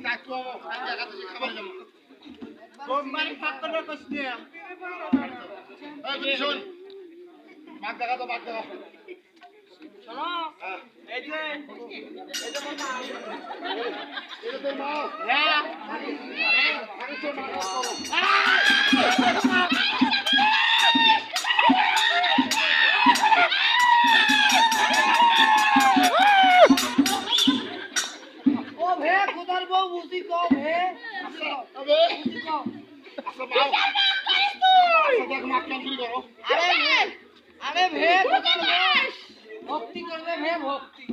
দায়িত্ব আমি একাদশী খাবার যাবো সোমবারই ফাঁকটা কষ্ট নিয়ে শোন মাছ দেখা তো মাছ দেখা শোনো এই যে এটা তোর মা হ্যাঁ আমি তোর মা করো ও ভে খুদার বউ বুঝি কও ভে আবে বুঝি কও আচ্ছা বাও আচ্ছা দেখ মাছ কেন চুরি করো আরে ভে খুদার বউ ভক্তি করবে ভে ভক্তি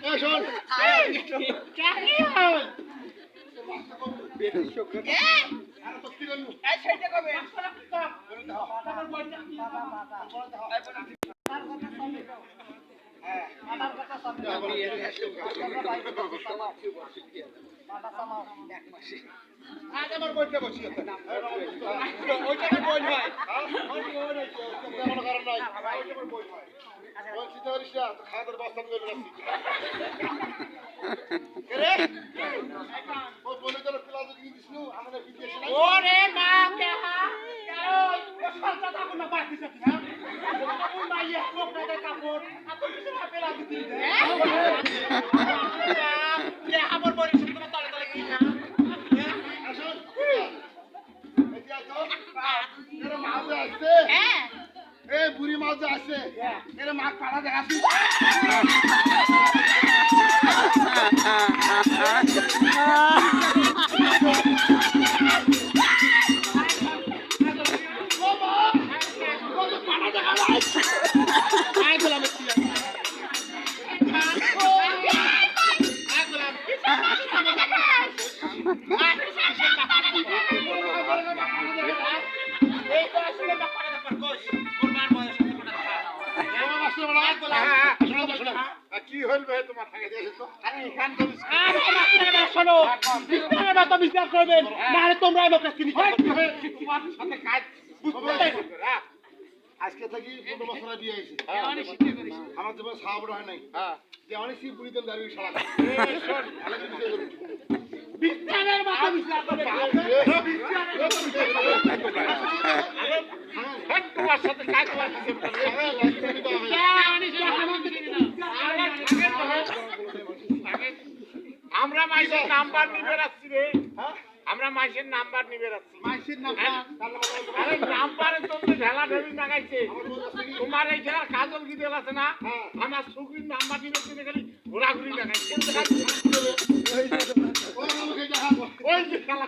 এই শোন কি হয় বেশি শোক করে আর ভক্তি করলু এই সেইটা কবে মাতার কথা সামনে আজ আমার বইটা বসি আছে ওইটা বই হয় কোনো কারণ নাই ওইটা আমার বই হয় বলছি তো রিসা তো খাওয়ার বস্তা নিয়ে রাখছি রে ও বলে তোর প্লাজ দিয়ে দিছনু আমরা বিদেশে নাই ওরে মা কেহা ওই সরটা থাকুন না বাকি সব না ওই মাইয়া কোপড়া কাপড় আপনি কিছু না পেলা দিতে দে কে আমার বড়ি শুনতে তলে তলে কি না আসুন এই যে আছো এর মাছ আছে হ্যাঁ এই বুড়ি মাছ আছে এর মাছ পাড়া দেখাছি কি হইল ভাই তোমার থাকে দিয়েছে তো আরে এখান থেকে শোনো বিস্তারের মতো বিচার করবেন নাহলে তোমরা আমাকে কিনে তোমার সাথে কাজ আজকে থেকে 15 বছর বিয়ে হয়েছে আমার জীবনে সাহাবড় হয় নাই যে অনেক শিব বুড়ি দেন দাঁড়িয়ে সারা শোন ভালো কিছু বিস্তারের মতো বিচার করবেন তোমার সাথে কাজ আমরা মাইসের নাম্বার নিবে রাখছি রে আমরা মাইসের নাম্বার নিবে রাখছি মাইসির নাম আরে নাম্বারের জন্য ঢেলা ঢেলি লাগাইছে তোমার এই খেলার কাজল কি দেল আছে না আমার সুগ্রীর নাম্বার নিবে কিনে খালি ঘোরাঘুরি লাগাইছে ওই যে খেলা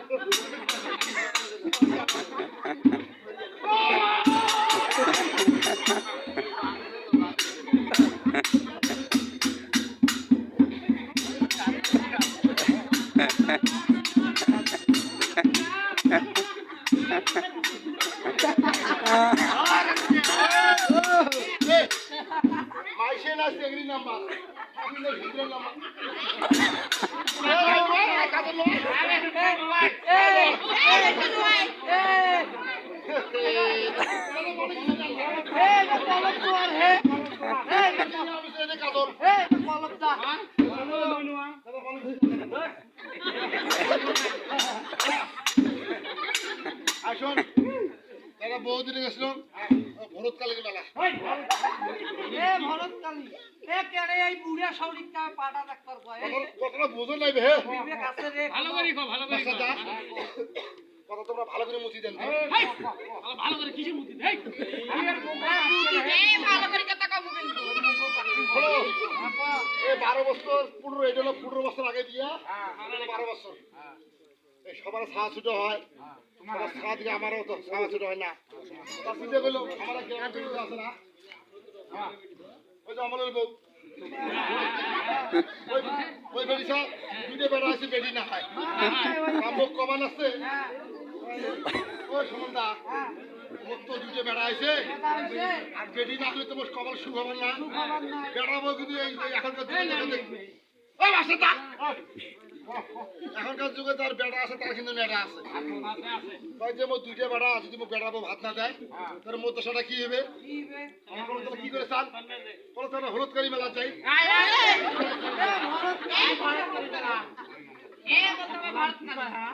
মাইসের না সেগরি নাম্বার আমি না ভিতরে নাম্বার আসুন তারা বহুদিনে গেছিল ভরতকালী মেলা ভরতকালী এই বুড়া সৌরিকটা পাটা ডাক্তার কথাটা বোঝো নাই হে ভালো করে ভালো করে কথা তোমরা ভালো করে মুছি দেন ভালো করে কিসে মুতি দেই ভালো করে কথা কম কিন্তু এই 12 বছর 15 এটা হলো 15 বছর আগে দিয়া 12 বছর এই সবার ছায়া ছুটো হয় তোমার ছায়া দিকে আমারও তো ছায়া ছুটো হয় না তার চিন্তা করলো আমার গ্রাম বেরিয়ে আছে না ওই যে আমলের বউ ওই বেরিয়েছে দুটো বেড়া আছে বেরি না খায় কামক কমান আছে ওই সুমন্দা মোট তো দুটো বেড়া আছে আর বেরি না হলে তোমার কপাল শুভ হবে না বেড়াবো কিন্তু এখনকার এখনকার যুগে যার বেড়া আছে তার কিন্তু মেয়েটা আছে তাই যে মোট দুইটা বেড়া আছে যদি বেড়াবো ভাত না দেয় তার মধ্যে সেটা কি হবে আমার কোনো তোরা কি করে চান তোরা তো হলুদকারী মেলা চাই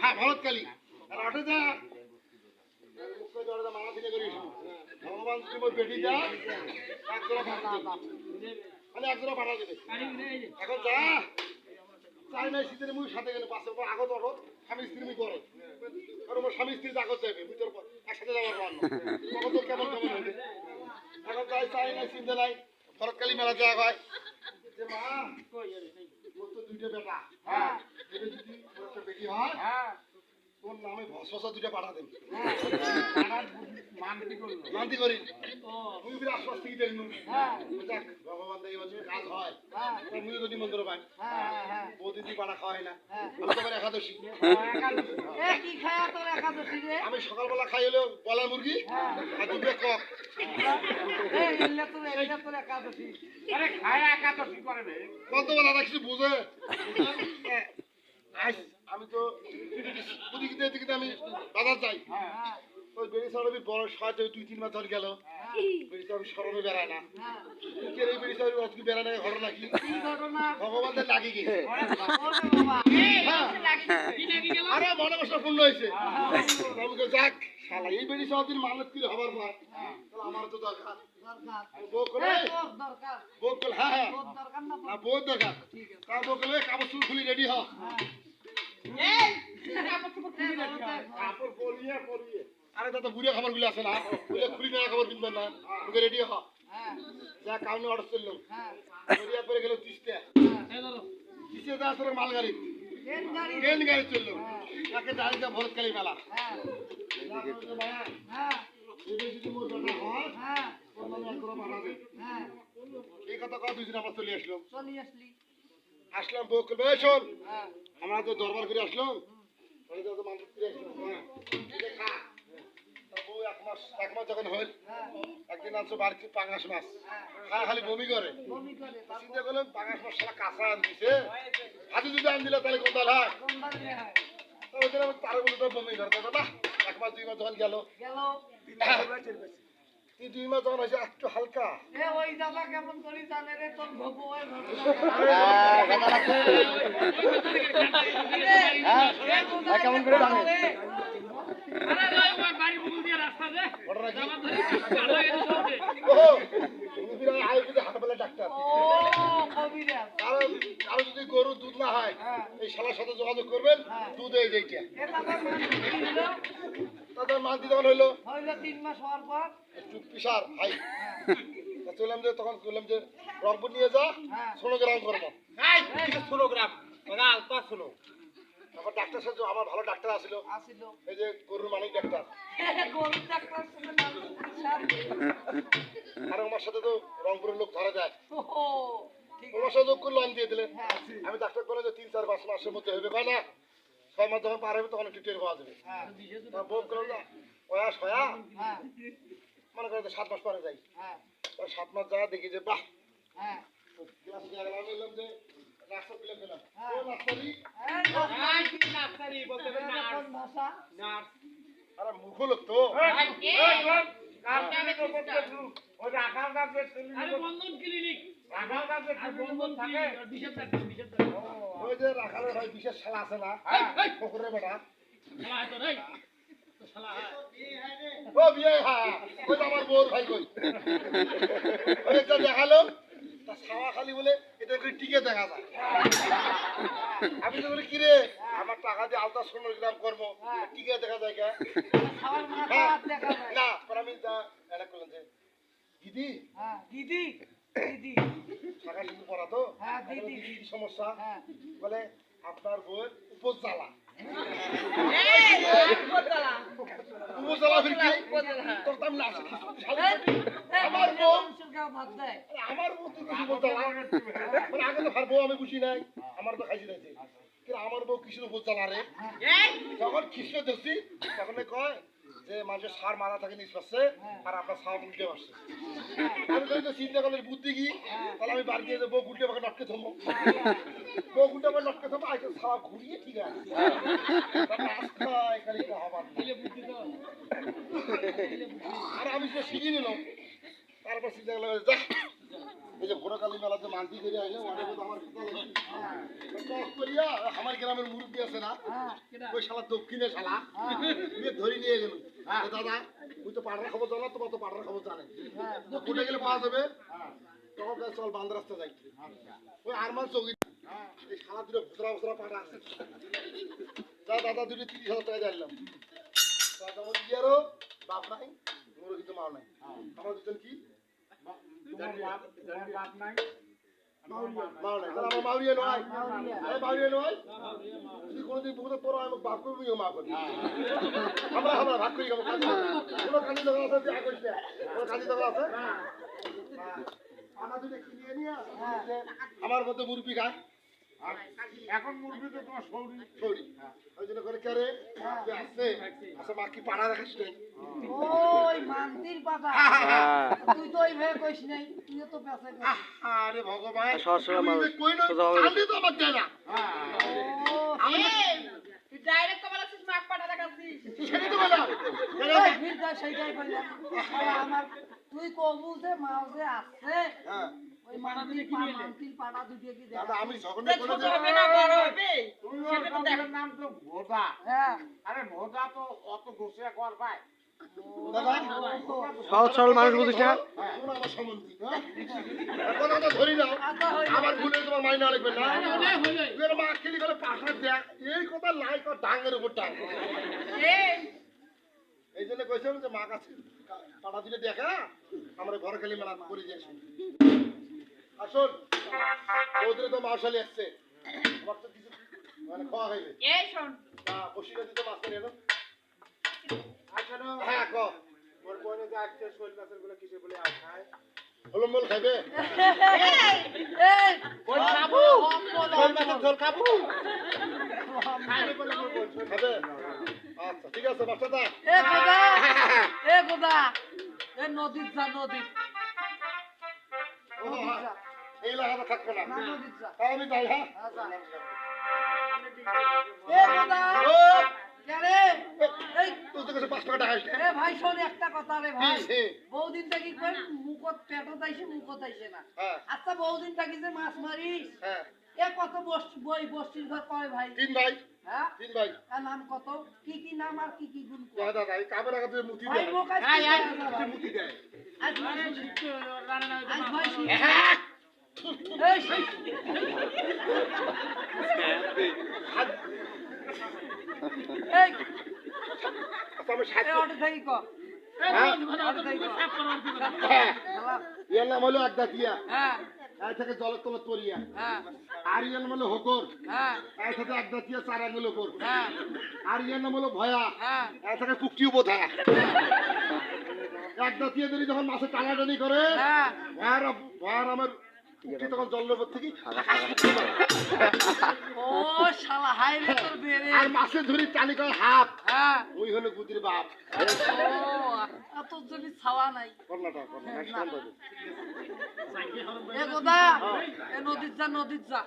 হ্যাঁ ভরতকালী আর আটে যা মানা থেকে করিস ভগবান তুমি বেটি যা একজোড়া পাঠা দেবে মানে একজোড়া পাঠা দেবে এখন যা চাই নাই শীতের মুই সাথে গেলে পাশে আগত অটো স্বামী স্ত্রী মুই করে আর আমার স্বামী স্ত্রী আগত যাবে মুই তোর একসাথে যাবার পারলো তখন তোর কেমন কেমন হবে এখন যাই চাই নাই চিন্তা নাই ভরতকালী মেলা যাওয়া হয় যে মা তোর তো দুইটা বেটা হ্যাঁ যদি তোর একটা বেটি হয় হ্যাঁ তোর নামে ভসভসা দুইটা পাঠা দেবে মানতি করি তুই বিরাট আশ্বাস থেকে দেখলু দেখ ভগবান এই বছর কাজ হয় মুই যদি মন্দির পাই বৌদি দি পাঠা খাওয়াই না আমি তো একাদশী আমি সকালবেলা খাই হলো বলার মুরগি আর দুটো কক কত বেলা রাখছি বুঝে আমি তো দিকে আমি বাজার যাই ওই বেড়ি সরবি বড় সাহায্য 2-3 মাস ধরে গেল বেড়ি সরবি সরবে বেড়ায় না এই বেড়ি সরবি আজকে বেড়ায় না ঘটনা কি ভগবানের লাগি গেছে আরে মনে কষ্ট পূর্ণ হয়েছে যাক শালা এই বেড়ি সরবির মানত কি হবার পর আমার তো দরকার বকল হ্যাঁ হ্যাঁ বহুত দরকার তা বকলে কাপড় চুল খুলি রেডি হ আরে দাদা বুড়িয়া খাবার গুলো আছে না খুলি না খাবার কিনবেন না ওকে রেডি হ যা কাউনে অর্ডার করলাম বুড়িয়া করে গেল 30টা আসলে মালগাড়ি ট্রেন গাড়ি চললো তাকে দাঁড়িয়ে যা ভরতকালী মেলা এই কথা কয় 2 দিন আমরা চলে আসলাম বউ করবে শোন আমরা তো দরবার করে আসলাম এক মাস যখন হইল একদিন আসছো বাড়িতে পাঙাশ মাছ খালি বমি করে চিন্তা করলাম পাঙাশ মাছ সারা কাঁচা আন দিছে হাতে যদি আন দিলে তাহলে কোন দল হয় ওই দিন আমি তার বলে বমি করে দাদা 1 মাস 2 মাস যখন গেল 2 মাস যখন হয়েছে একটু হালকা ওই দাদা কেমন করি জানে রে তোর ভগবান কেমন করে জানে কারো যদি গরুর দুধ না হয় এই শালার সাথে যোগাযোগ করবেন দুধ এই যেটা তাদের মান দিতে হইলো 3 মাস হওয়ার পর একটু পিসার হাই চললাম যে তখন বললাম যে রংপুর নিয়ে যা সোনোগ্রাম করবো সোনোগ্রাম আলপা শোনো আমার ডাক্তার সাথে আমার ভালো ডাক্তার আসিল এই যে গরুর মানিক ডাক্তার আর আমার সাথে তো রংপুরের লোক ধরা যায় ওনার সাথে লোন দিয়ে দিলেন আমি ডাক্তার করে যে 3-4-5 মাসের মধ্যে হবে না 6 মাস যখন পার হবে তখন একটু টের পাওয়া যাবে বোধ করো না ওয়া সয়া মনে করে 7 মাস পরে যাই 7 মাস যা দেখি যে বাহ গ্লাস দিয়ে গেলাম বললাম যে রাস্তা দিলাম দিলাম ও নার্সারি বলতে নার্স আরে মুখ লোক তো বন্ধন ক্লিনিক ওই যে রাখালের ভাই বিশেষ শালা আছে না পুকুরের বেটা ও বিয়ে হ্যাঁ ওই আমার বউর ভাই কই ওইটা দেখালো তা ছাওয়া খালি বলে এটা করে টিকে দেখা যায় আমি তো বলি কিরে আমার টাকা দিয়ে আলতা 16 গ্রাম করবো টিকে দেখা যায় কে না পর আমি যা এটা করলাম যে দিদি দিদি দিদি টাকা শুধু পড়া তো দিদি সমস্যা বলে আপনার বউয়ের উপজ্বালা উপজ্বালা ফিরকি তোর দাম না আমার বউ আমার বউ তুই কিছু উপজ্বালা মানে আগে তো বউ আমি বুঝি নাই আমার তো খাইছি নাইছে কিন্তু আমার বউ কিসের উপজ্বালা রে যখন খ্রিস্ট ধরছি তখন কয় যে মানুষের সার মারা থাকে নিষ্পাচ্ছে আর আপনার সার উল্টে বসছে আমি তো চিন্তা করলে বুদ্ধি কি তাহলে আমি বাড়ি গিয়ে বউ উল্টে আমাকে নটকে থমবো বউ উল্টে আমাকে নটকে থমবো আজকে সারা ঘুরিয়ে ঠিক আছে আর আমি তো শিখিয়ে নিলাম তারপর চিন্তা করলাম যা এই যে ভোরকালী মেলাতে মান্তি করে আইলে অনেক আমার কথা করিয়া আমার গ্রামের মুরব্বী আছে না ওই শালা দক্ষিণে শালা নিয়ে ধরে নিয়ে গেল দাদা তুই তো পাড়ার খবর জানা তোমার তো পাড়ার খবর জানে কোথায় গেলে পাওয়া যাবে তখন চল বান্ধ রাস্তা যাই ওই আরমান চৌকি এই শালা দুটো ভুসরা ভুসরা পাড়া আছে যা দাদা দুটো 30,000 টাকা জানলাম দাদা বলি আরো বাপ নাই মোর কিছু মাও নাই আমার দুজন কি তোমার বাপ নাই মাও নাই তাহলে আমার মাউরিয়া নয় মাউরিয়া নয় তুই কোনোদিন বুঝতে তোর আমি বাপ করবি মা করবি আমরা ভাগ করি কোনো কাজে দোকান আছে তুই আগিস না কোনো কাজে দোকান আছে আমার দুটো কিনে নিয়ে আমার মধ্যে মুরগি খায় এখন মুরগি তো তোমার সৌরি সৌরি ওই জন্য করে কে রে আসছে আচ্ছা মা কি পাড়া রাখিস নাই ওই মান্তির পাতা তুই তো ওই ভেবে কইস নাই তুইও তো পেছে আরে ভগবান সরসরা মানুষ কই না চালদি তো আমার দেয় না আমি তুই ডাইরেক্ট কমাল আসিস মাক পাটা দেখাছিস সেটা তো বলা ওই ভিড়টা সেইটাই কইলাম আমার তুই কবু যে মাও যে আছে হ্যাঁ ওই মান্তির পাটা দুটো কি দাদা আমি যখন ছোট হবে না বড় হবে সেটা তো দেখার নাম তো ভোদা হ্যাঁ আরে ভোদা তো অত গোসিয়া কর ভাই দাদা সহজ সরল মানুষ বুঝিস না তোমরা আমার সম্বন্ধী এখন আমরা ধরি নাও আমার ভুলে তোমার মাইনা লাগবে না তুই মা খেলি করে পাশা দেখ এই কথা লাইক আর ডাঙ্গের উপর ডাঙ্গ এই জন্য কইছিলাম যে মা কাছে পাড়া দিলে দেখা আমরা ঘর খালি মেলা করে যাই আসুন ওদের তো মার্শালি আসছে আমার তো কিছু মানে খাওয়া হইবে এই শোন না বসিয়ে দিতে মাছ নিয়ে এলো আচ্ছা না হ্যাঁ ক মোর কোনে যে আজকে শৈল মাছের গুলো কিসে বলে আও খায় হলমল খাইবে এই ওই খাবো শৈল মাছের ঝোল খাবো খাইবে বলে মোর বল খাবে আচ্ছা ঠিক আছে বাচ্চাটা এ গোদা এ নদীর যা নদী এই লাগাতে থাকবে না নদীর যা তাও আমি যাই হ্যাঁ এ গোদা ও কেরে এই তুই তো কাছে 5 টাকা টাকা আসলে এ ভাই শোন একটা কথা রে ভাই কি? বহুদিন থাকি কই মুখত পেটত আইছে মুখত আইছে না হ্যাঁ আচ্ছা বহুদিন থাকি যে মাছ মারিস হ্যাঁ এ কত বই বস্তির ঘর কয় ভাই 3 ভাই হ্যাঁ 3 ভাই তার নাম কত কি নাম আর কি গুণ কয়? দাদা দাদা এই কাবের আগে তুই মুতি ভাই দে মোক আজ মুতি দে আজ ভাই এই আচ্ছা আমি সাথে অর্ডার থাকি ক অর্ডার থাকি হ্যাঁ এর নাম হলো একদাতিয়া হ্যাঁ এই থেকে জলের তলে তরিয়া হ্যাঁ আর এর নাম হলো হকর হ্যাঁ এই থেকে একদাতিয়া চার আঙ্গুল উপর হ্যাঁ আর এর নাম হলো ভয়া হ্যাঁ এই থেকে পুকটিও বোধা একদাতিয়া ধরে যখন মাছে টানাটানি করে হ্যাঁ ভয়ার আমার পুকটি তখন জলের উপর থেকে ও শালা হাই রে তোর বেরে আর মাছের ধরি টানি করে হাত হ্যাঁ ওই হলো গুদির বাপ ও তোর যদি ছাওয়া নাই কর্ণাটক কর্ণাটক এ গোদা এ নদীর যা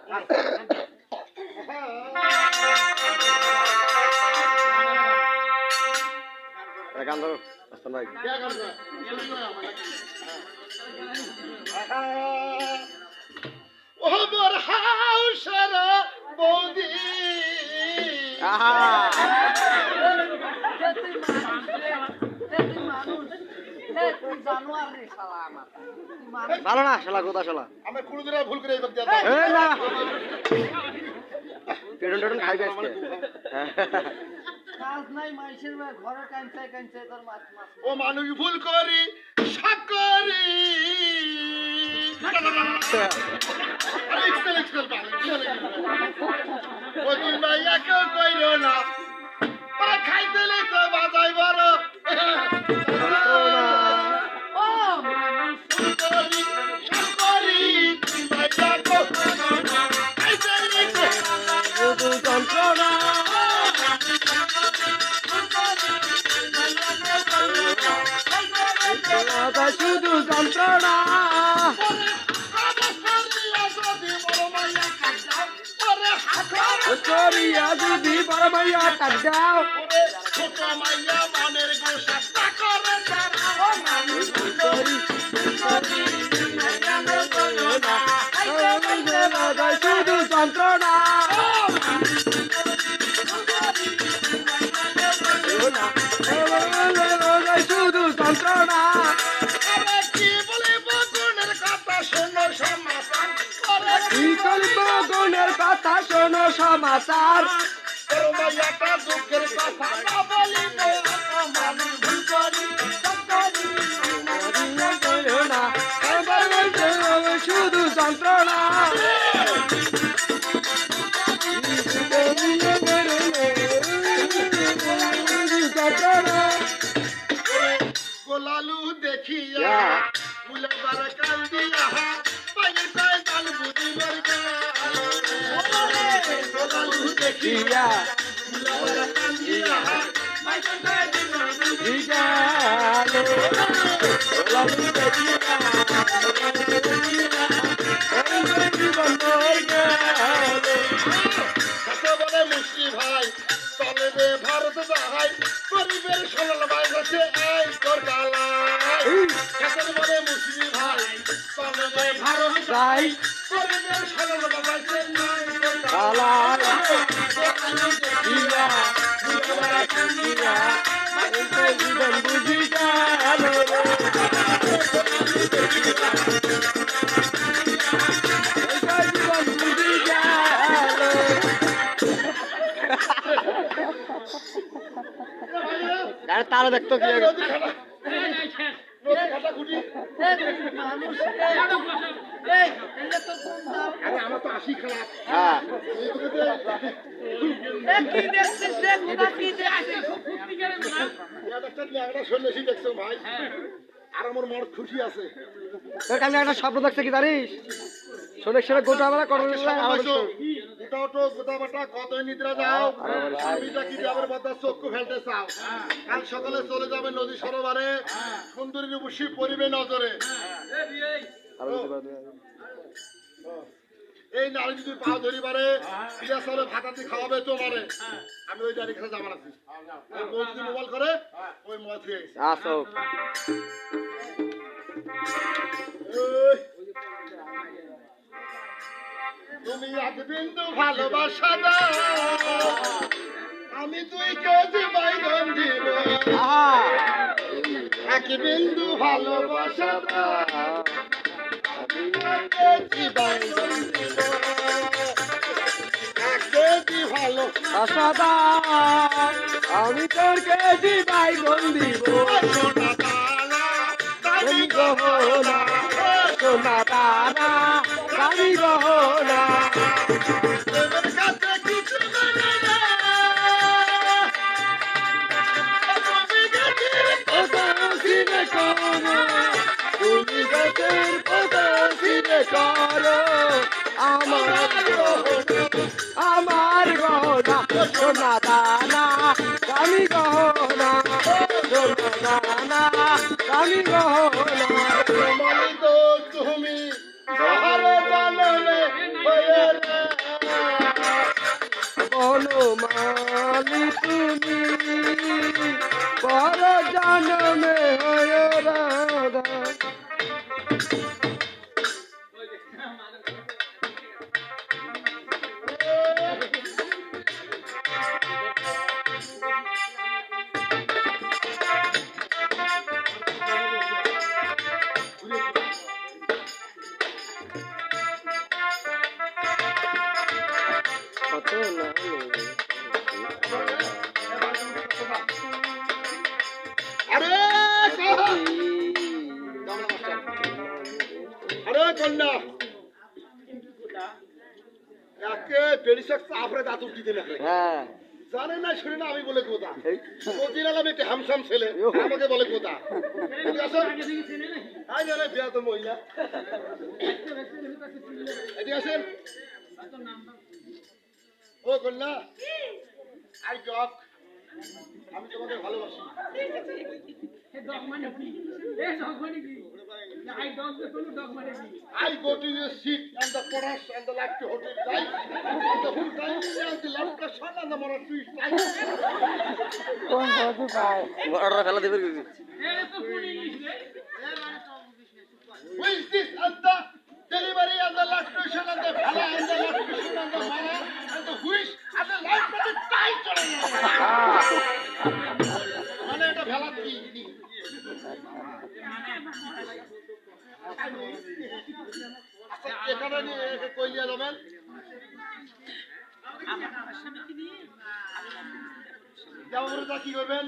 গান ধরো আসতাম ভাই ওমর হাউসের বৌদি আহা তুই মানুষ তুই জানোয়ার রে শালা আমার তুই মানুষ ভালো না শালা গোদা শালা আমি কোনোদিন ভুল করে এই বাদ দিয়ে এই না পেটন টেটন খাইবে আজকে কাজ নাই মাইসের ঘরে কাঞ্চায় তোর মাছ ও মানুষ ভুল করি সাকরি ও তুই মাইয়া কেউ কইল না খাইতে তো বাজাই বড় ও মানুষ সাকরি তুই মাইয়া কেউ খাইতে শুধু যন্ত্রণা শুধু যন্ত্রণা করিয়া যদি বড় মাইয়া তাক দাও ছোট মাইয়া মনের গোসা করে যন্ত্রণা শুধু যন্ত্রণা আরে কি বলিব গুণের কথা শোনো সমাচার আরে কি করব গুণের কথা শোনো সমাচার তোর মাইয়াটা দুঃখের কথা না বলিব অপমান ভুল করি শুধু যন্ত্রণা যন্ত্রণা গোলালু দেখিয়া মুলবার কান্দিয়া পায়ে পায়ে তাল বুঝি মরবে গোলালু দেখিয়া মুলবার কান্দিয়া পায়ে পায়ে বলে মুসলি ভাই চলে রে ভারত যাহাই গরিবের সোনাল ভাই গেছে এই তোর গালাই বলে মুসলি ভাই চলে রে ভারত যাই গরিবের সোনাল ভাই গেছে এই তোর জীবন বুঝি গেল জীবন বুঝি গেল তারা দেখতো কি নদী ঘাটা খুঁটি আরে আমার তো আসি খারাপ হ্যাঁ সন্ন্যাসী দেখছো ভাই আর আমার মন খুশি আছে তোর আমি একটা স্বপ্ন দেখছে কি জানিস শোনে সেটা গোটা বেলা করো গোটা ওটো গোটা বাটা কত নিদ্রা যাও আমি কি যাবার বদলা চক্ষু ফেলতে চাও কাল সকালে চলে যাবে নদী সরোবরে সুন্দরী বসি পরিবে নজরে এই নারী যদি পা ধরিবারে পিয়া চলে ভাতাতে খাওয়াবে তোমারে আমি ওই জানি খেলে যাবার আছি ওই যদি মোবাইল করে ওই মোবাইল থেকে আসো তুমি এক বিন্দু ভালোবাসা দাও আমি 2 কেজি বাইগন দিব এক বিন্দু ভালোবাসা দাও আমি 1 কেজি বাইগন দিব 1 কেজি ভালো আশাদা আমি তোর কেজি বাইগন দিব সোনা দানা দামি গহনা সোনা দানা দামি গহনা তোমার কাছে কিছু নেই রে তুমি গেছিস সিনে করো তুমি গাছের কথা সিনে করো আমার গহনা সোনা দানা দামি গহনা সোনা দানা দামি গহনা মালিক তুমি সাহারে জানলে হয়ে রে বনমালি তুমি পর জন্মে হয় রাধা কত না আরে কাহা আরে কন্যা একে বেরিশক চাপরে দাঁত উঠিতে না হ্যাঁ জানে না শুনে না আমি বলে কোথা এই সজির আলম একটা হামসাম ছেলে আমাকে বলে কোথা ঠিক আছে আই না বিয়া তো মহিলা এদিকে আসেন ও কন্যা আই জক আমি তোমাকে ভালোবাসি I go to your seat and the Porash and the like to hotel life and the full time and the love the sun and the moral twist life. বড়রা ফেলা দেবে Who is this and the delivery and the lactation and the fella and the lactation and the আচ্ছা, এখানে নিয়ে একে কই নিয়ে যাবেন? যাবো বলে তা কি করবেন?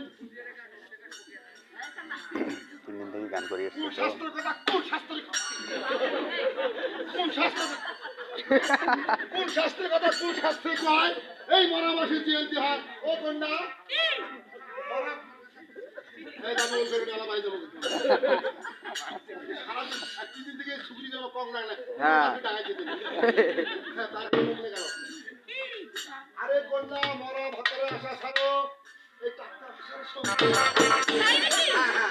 3 দিন থেকে গান করে এসছে কোন তো। শাস্ত্রের কথা? কোন শাস্ত্রের কথা? কোন শাস্ত্রের কথা? কোন শাস্ত্রের কথা? কোন শাস্ত্রে কয় এই মরা মাসে জয়ন্তী হয়? ও কন্যা মরা- এই দাম বলতে হবে, আলা বাই দেবো কিন্তু। সারাদিন 3 দিন থেকে শুকরি যাবো কম লাগলে হ্যাঁ। টাকা দিতে হ্যাঁ তারপরে বলে গেল আরে কন্যা মরা ভাতরে আসা ছাড়ো এই টাকা পয়সার সঙ্গে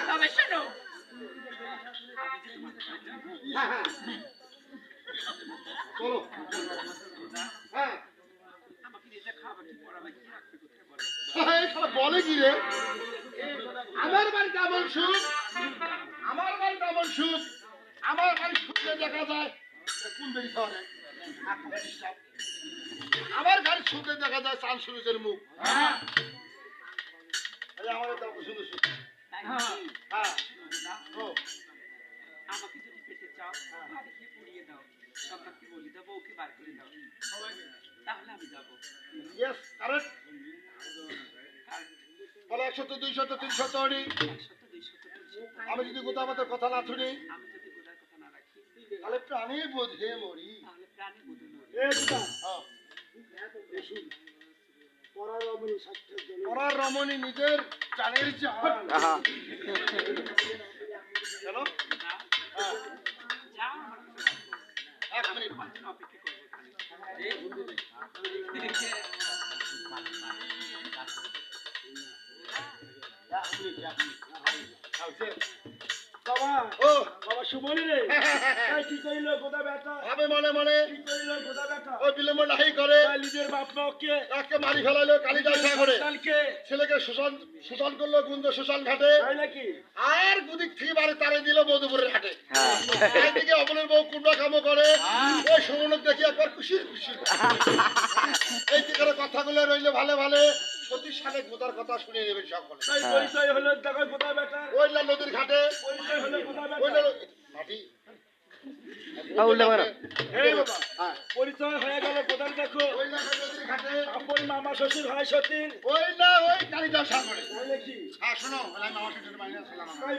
তবে শোনো, হ্যাঁ হ্যাঁ চলো হ্যাঁ এই শালা বলে কি রে আমার বাড়িতে এমন সুখ আমার বাড়িতে এমন সুখ আমার বাড়ির সুখে দেখা যায় এ কোন বেরি শহরে আমার গাড়ির সুখে দেখা যায় চান সুরুজের মুখ এই আমার এটা সুন্দর সুখ হ্যাঁ ও আমাকে যদি পেতে চাও বাড়িকে পুড়িয়ে দাও, সন্তানকে বলি দাও, বউকে বার করে দাও, তাহলে আমি যাবো। ইয়েস কারেক্ট বলে 100 200 300 তৈরি 100 200 300 আমি যদি গোদা আমাদের কথা না শুনি আমি যদি গোদার কথা না রাখি তাহলে প্রাণী বোধে মরি তাহলে প্রাণে বোধ মরি। পরার রমণী নিজের জানের জান আহা কেন যাও, যাও, আমার কথা রাখো। 1 মিনিট অপেক্ষা করবো এখানে। বাবা ও বাবা সুমনি রে কি কইলো গোদা বেটা ভাবে মনে মনে কি কইলো গোদা বেটা ও বিলম্ব নাহি করে নিজের বাপ মাকে তাকে মারি ফেলাইলো কালিদাস সাগরে ছেলেকে শোষণ করলো গুন্দ শ্মশান ঘাটে তাই নাকি আর গুদিক থেকে বাড়ি তারে দিল মধুপুরের ঘাটে এইদিকে অমলের বউ কুন্ডা কামো করে ওই সুমনক দেখি একবার খুশি খুশি এই দিকের কথাগুলো রইলে ভালো ভালো সতীর সাথে গোদার কথা শুনে নেবেন সকলে পরিচয় হলো দেখো গোদা বেটা, ওইলা নদীর ঘাটে পরিচয় হলো গোদা বেটা। ওইলা মাটি উল্টা মারো এই বাবা, পরিচয় হয়ে গেল গোদার দেখো, ওইলা নদীর ঘাটে আপন মামা শ্বশুর হয় সতীর, ওইলা ওই কালিদাস সাগরে তাই নাকি? হ্যাঁ শোনো বলে আমি আমার সাথে বাইরে আসলাম তাই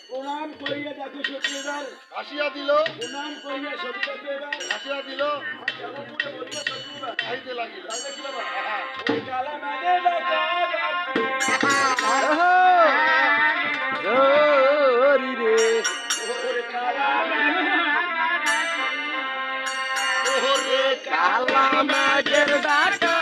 প্রণাম করিয়ে দেখো সতীর এবার, হাসিয়া দিল প্রণাম করিয়ে সতীর এবার, হাসিয়া দিল কেমন করে বলবো সতীর এবার? খাইতে লাগিল তাই নাকি বাবা? হ্যাঁ ওই কালা মানে লাগা গাছি, ওরি রে ওরে কালা ওরে কালা মাঝের ডাকা